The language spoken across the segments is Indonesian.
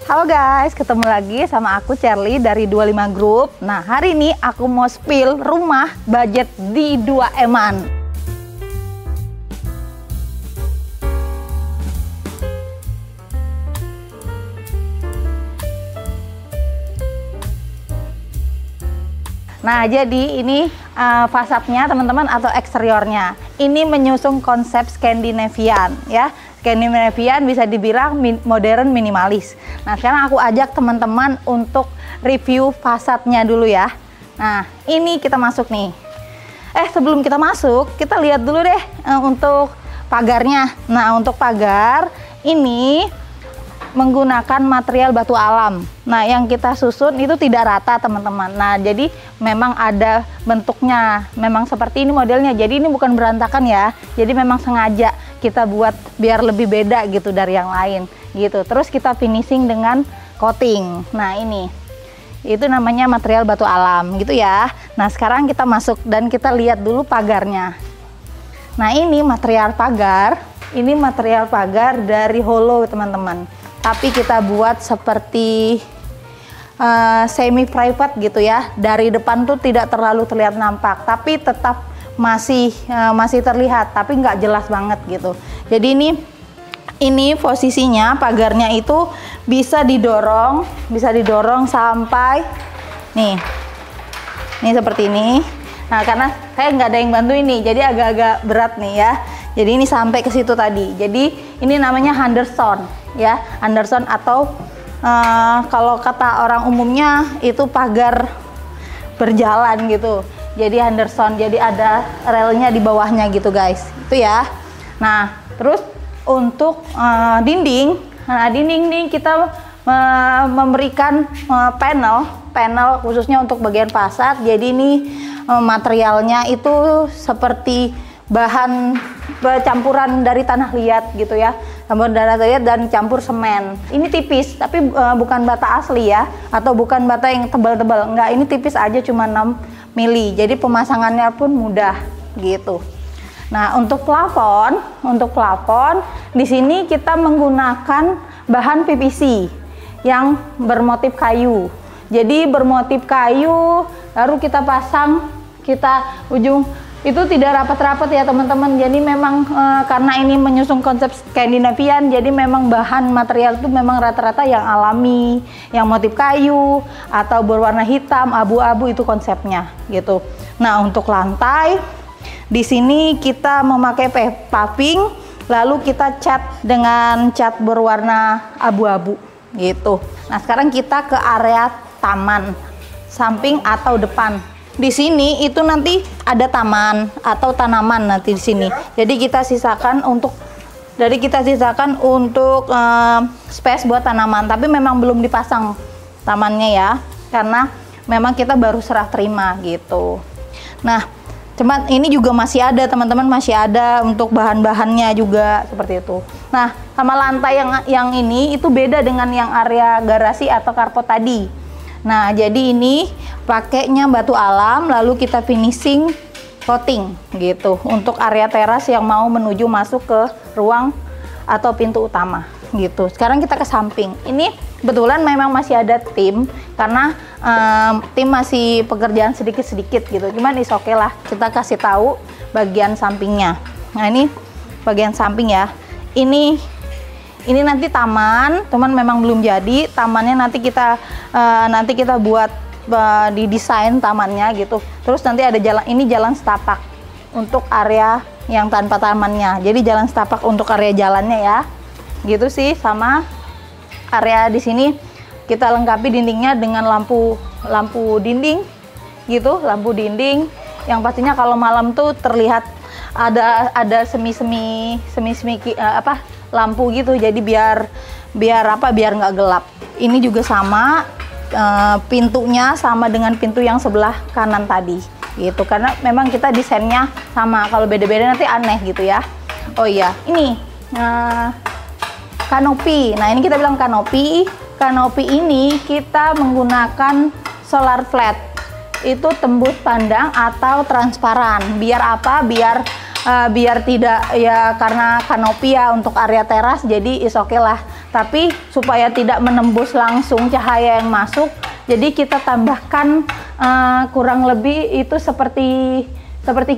Halo guys, ketemu lagi sama aku Cherly dari 25 Group. Nah, hari ini aku mau spill rumah budget di 2M-an. Nah, jadi ini fasadnya teman-teman atau eksteriornya. Ini menyusung konsep Scandinavian ya. Scandinavian bisa dibilang modern minimalis. Nah, sekarang aku ajak teman-teman untuk review fasadnya dulu ya. Nah, ini kita masuk nih. Sebelum kita masuk, kita lihat dulu deh untuk pagarnya. Nah, untuk pagar ini menggunakan material batu alam. Nah, yang kita susun itu tidak rata teman-teman. Nah, jadi memang ada bentuknya, memang seperti ini modelnya. Jadi ini bukan berantakan ya. Jadi memang sengaja kita buat biar lebih beda gitu dari yang lain gitu. Terus kita finishing dengan coating. Nah, ini itu namanya material batu alam gitu ya. Nah, sekarang kita masuk dan kita lihat dulu pagarnya. Nah, ini material pagar. Ini material pagar dari Hollow teman-teman. Tapi kita buat seperti semi private gitu ya. Dari depan tuh tidak terlalu terlihat nampak, tapi tetap masih terlihat, tapi nggak jelas banget gitu. Jadi ini posisinya pagarnya itu bisa didorong sampai nih seperti ini. Nah, karena saya nggak ada yang bantu ini, jadi agak-agak berat nih ya. Jadi ini sampai ke situ tadi. Jadi ini namanya Henderson ya, Henderson atau kalau kata orang umumnya itu pagar berjalan gitu. Jadi Henderson, jadi ada relnya di bawahnya gitu guys. Itu ya. Nah, terus untuk dinding, nah dinding nih kita memberikan panel khususnya untuk bagian fasad. Jadi ini materialnya itu seperti bahan campuran dari tanah liat gitu ya, campur tanah liat dan campur semen. Ini tipis tapi bukan bata asli ya, atau bukan bata yang tebal-tebal, enggak, ini tipis aja cuma 6 mili, jadi pemasangannya pun mudah gitu. Nah, untuk plafon di sini kita menggunakan bahan PVC yang bermotif kayu. Jadi bermotif kayu, lalu kita pasang, ujung itu tidak rapat-rapat ya teman-teman. Jadi memang karena ini menyusung konsep Scandinavian, jadi memang bahan material itu memang rata-rata yang alami, yang motif kayu atau berwarna hitam, abu-abu, itu konsepnya gitu. Nah, untuk lantai di sini kita memakai paving, lalu kita cat dengan cat berwarna abu-abu gitu. Nah, sekarang kita ke area taman, samping atau depan. Di sini itu nanti ada taman atau tanaman nanti di sini. Jadi kita sisakan untuk space buat tanaman, tapi memang belum dipasang tamannya ya, karena memang kita baru serah terima gitu. Nah, cuma ini juga masih ada teman-teman, masih ada untuk bahan-bahannya juga seperti itu. Nah, sama lantai yang ini itu beda dengan yang area garasi atau carport tadi. Nah, jadi ini pakainya batu alam, lalu kita finishing coating gitu untuk area teras yang mau menuju masuk ke ruang atau pintu utama gitu. Sekarang kita ke samping. Ini kebetulan memang masih ada tim, karena tim masih pekerjaan sedikit-sedikit gitu. Cuman is oke lah, kita kasih tahu bagian sampingnya. Nah, ini bagian samping ya. Ini nanti taman, teman memang belum jadi. Tamannya nanti kita buat didesain tamannya gitu. Terus nanti ada jalan setapak untuk area yang tanpa tamannya. Jadi jalan setapak untuk area jalannya ya. Gitu sih. Sama area di sini kita lengkapi dindingnya dengan lampu dinding gitu, lampu dinding yang pastinya kalau malam tuh terlihat ada semi lampu gitu, jadi biar nggak gelap. Ini juga sama, pintunya sama dengan pintu yang sebelah kanan tadi gitu, karena memang kita desainnya sama, kalau beda-beda nanti aneh gitu ya. Oh iya, ini kanopi. Nah, ini kita bilang kanopi ini kita menggunakan solar flat, itu tembus pandang atau transparan. Biar apa? Biar tidak ya, karena kanopi ya untuk area teras, jadi is oke lah Tapi supaya tidak menembus langsung cahaya yang masuk, jadi kita tambahkan kurang lebih itu seperti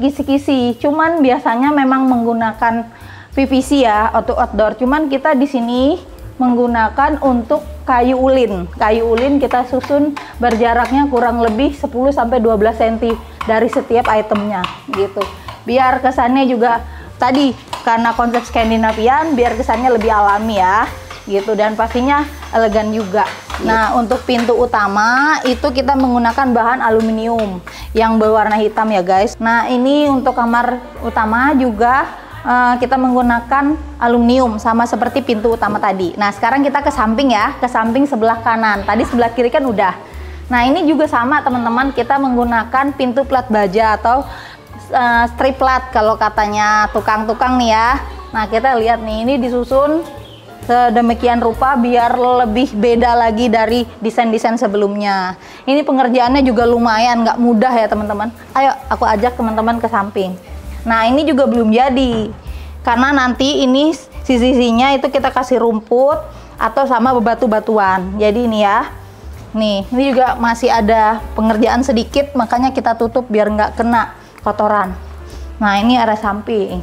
kisi-kisi. Cuman biasanya memang menggunakan PVC ya untuk outdoor. Cuman kita di sini menggunakan untuk kayu ulin. Kayu ulin kita susun berjaraknya kurang lebih 10 sampai 12 cm dari setiap itemnya gitu. Biar kesannya juga tadi karena konsep Skandinavian, biar kesannya lebih alami ya gitu, dan pastinya elegan juga. Nah, untuk pintu utama itu kita menggunakan bahan aluminium yang berwarna hitam ya guys. Nah, ini untuk kamar utama juga kita menggunakan aluminium sama seperti pintu utama tadi. Nah, sekarang kita ke samping ya, ke samping sebelah kanan. Tadi sebelah kiri kan udah. Nah, ini juga sama teman-teman, kita menggunakan pintu plat baja atau strip plat kalau katanya tukang-tukang nih ya. Nah, kita lihat nih, ini disusun sedemikian rupa biar lebih beda lagi dari desain-desain sebelumnya. Ini pengerjaannya juga lumayan nggak mudah ya teman-teman. Ayo aku ajak teman-teman ke samping. Nah, ini juga belum jadi karena nanti ini sisi-sisinya itu kita kasih rumput atau sama bebatu-batuan. Jadi ini ya, nih ini juga masih ada pengerjaan sedikit, makanya kita tutup biar nggak kena kotoran. Nah, ini area samping.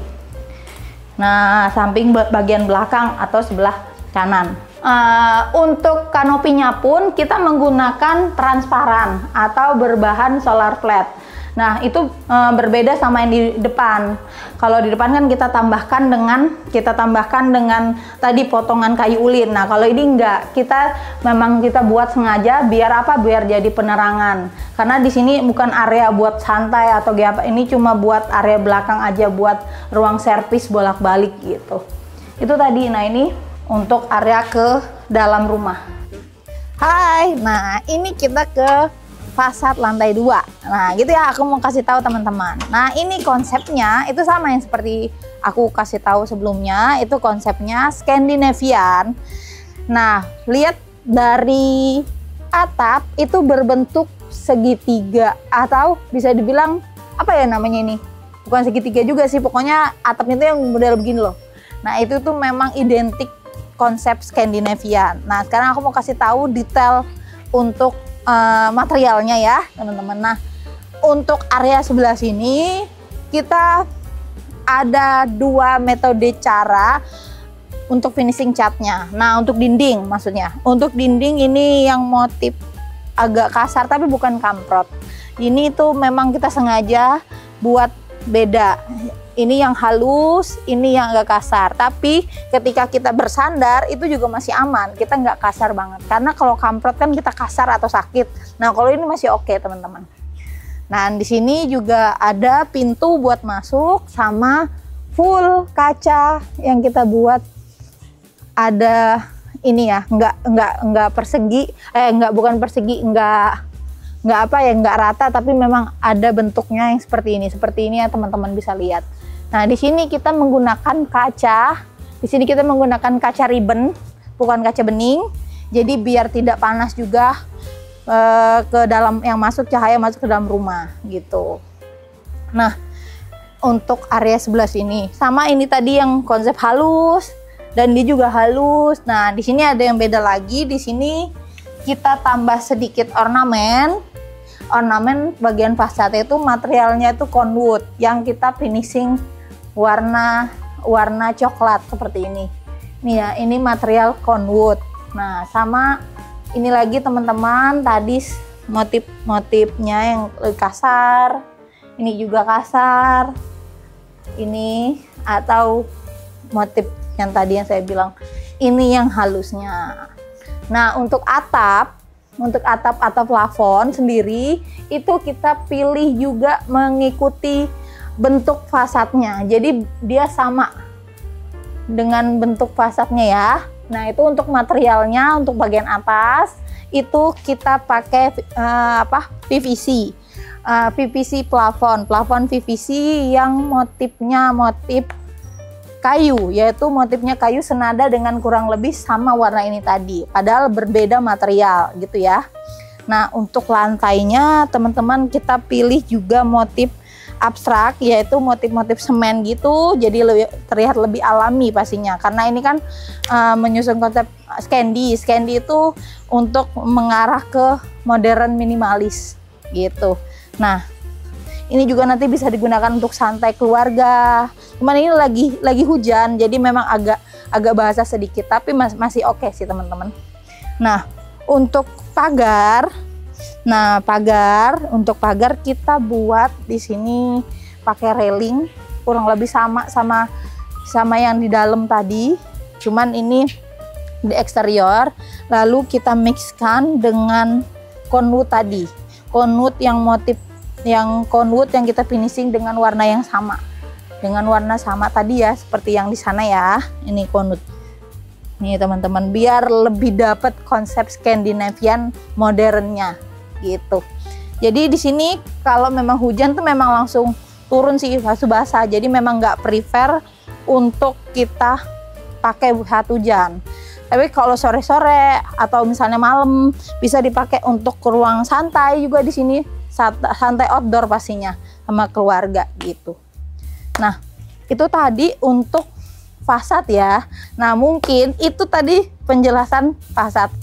Nah, samping bagian belakang atau sebelah kanan. Untuk kanopinya pun kita menggunakan transparan atau berbahan solar flat. Nah, itu berbeda sama yang di depan. Kalau di depan kan kita tambahkan dengan tadi potongan kayu ulin. Nah, kalau ini enggak, kita buat sengaja biar apa? Biar jadi penerangan. Karena di sini bukan area buat santai atau apa, ini cuma buat area belakang aja, buat ruang servis bolak-balik gitu. Itu tadi. Nah, ini untuk area ke dalam rumah. Hai, nah ini kita ke fasad lantai 2. Nah, gitu ya, aku mau kasih tahu teman-teman. Nah, ini konsepnya itu sama yang seperti aku kasih tahu sebelumnya, itu konsepnya Skandinavian. Nah, lihat dari atap itu berbentuk segitiga atau bisa dibilang apa ya namanya ini? Bukan segitiga juga sih, pokoknya atapnya itu yang model begini loh. Nah, itu tuh memang identik konsep Skandinavian. Nah, sekarang aku mau kasih tahu detail untuk materialnya ya teman-teman. Nah, untuk area sebelah sini kita ada 2 metode cara untuk finishing catnya. Nah, untuk dinding maksudnya. Untuk dinding ini yang motif agak kasar tapi bukan kamprot. Ini tuh memang kita sengaja buat beda. Ini yang halus, ini yang agak kasar. Tapi ketika kita bersandar itu juga masih aman. Kita nggak kasar banget. Karena kalau kamprot kan kita kasar atau sakit. Nah, kalau ini masih oke teman-teman. Nah, di sini juga ada pintu buat masuk sama full kaca yang kita buat. Ada ini ya, nggak persegi, bukan persegi, nggak rata, tapi memang ada bentuknya yang seperti ini ya teman-teman bisa lihat. Nah, di sini kita menggunakan kaca. Di sini kita menggunakan kaca ribbon, bukan kaca bening. Jadi biar tidak panas juga ke dalam cahaya masuk ke dalam rumah gitu. Nah, untuk area sebelah sini sama ini tadi yang konsep halus dan dia juga halus. Nah, di sini ada yang beda lagi. Di sini kita tambah sedikit ornamen bagian fasad itu materialnya itu conwood yang kita finishing warna coklat seperti ini. Nih ya, ini material conwood. Nah, sama ini lagi teman-teman, tadi motifnya yang lebih kasar, ini juga kasar, ini atau motif yang tadi yang saya bilang ini yang halusnya. Nah, untuk atap atau plafon sendiri itu kita pilih juga mengikuti bentuk fasadnya. Jadi dia sama dengan bentuk fasadnya ya. Nah, itu untuk materialnya, untuk bagian atas itu kita pakai PVC. PVC plafon PVC yang motifnya motif kayu, yaitu motifnya kayu senada dengan kurang lebih sama warna ini tadi, padahal berbeda material gitu ya. Nah, untuk lantainya teman-teman kita pilih juga motif abstrak, yaitu motif-motif semen gitu, jadi terlihat lebih alami pastinya. Karena ini kan menyusun konsep Scandi. Scandi itu untuk mengarah ke modern minimalis gitu. Nah, ini juga nanti bisa digunakan untuk santai keluarga. Cuman ini lagi hujan, jadi memang agak basah sedikit, tapi masih oke sih teman-teman. Nah, untuk pagar. Untuk pagar kita buat di sini pakai railing, kurang lebih sama yang di dalam tadi. Cuman ini di eksterior, lalu kita mixkan dengan conwood tadi. Conwood yang kita finishing dengan warna yang sama. Dengan warna sama tadi ya, seperti yang di sana ya. Ini conwood. Nih teman-teman, biar lebih dapat konsep Scandinavian modernnya gitu. Jadi di sini kalau memang hujan tuh memang langsung turun sih, langsung basah. Jadi memang nggak prefer untuk kita pakai saat hujan. Tapi kalau sore-sore atau misalnya malam bisa dipakai untuk ke ruang santai juga di sini, santai outdoor pastinya sama keluarga gitu. Nah, itu tadi untuk fasad ya. Nah, mungkin itu tadi penjelasan fasad.